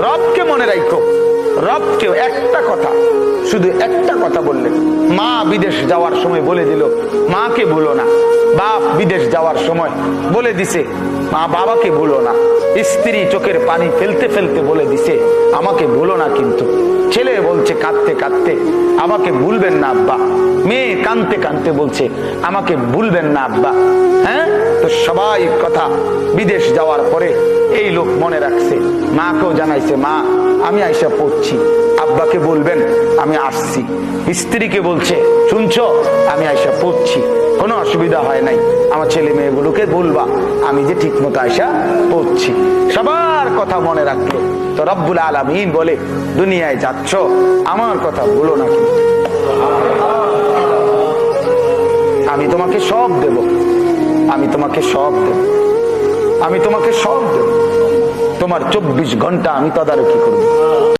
রবকে মনে রাখো, রবকে একটা কথা, শুধু একটা কথা বললেন। মা বিদেশ যাওয়ার সময় বলে দিল মাকে ভুলো না, বাপ বিদেশ যাওয়ার সময় বলে দিছে মা বাবাকে ভুলো না, স্ত্রী চোখের পানি ফেলতে ফেলতে বলে দিছে আমাকে ভুলো না। কিন্তু ছেলে বলছে কাঁদতে কাঁদতে আমাকে ভুলবেন না আব্বা, মেয়ে কাঁদতে কাঁদতে বলছে আমাকে ভুলবেন না আব্বা। হ্যাঁ, তো সবাই কথা বিদেশ যাওয়ার পরে এই লোক মনে রাখছে, মাকেও জানাইছে মা আমি আইসা পড়ছি, আব্বাকে বলবেন আমি আসছি। স্ত্রীকে বলছে শুনছো আমি আইসা পড়ছি, কোনো অসুবিধা হয় নাই, আমার ছেলে মেয়েগুলোকে বলবা আমি যে ঠিক মতো আইসা পড়ছি। সবার কথা মনে রাখলো। তো রব্বুল আলামিন বলে দুনিয়ায় যাচ্ছ আমার কথা বলো না, কিন্তু আমি তোমাকে সব দেব, আমি তোমাকে সব দেব, আমি তোমাকে সব দেব। তোমার 24 ঘন্টা আমি তদারকি করব।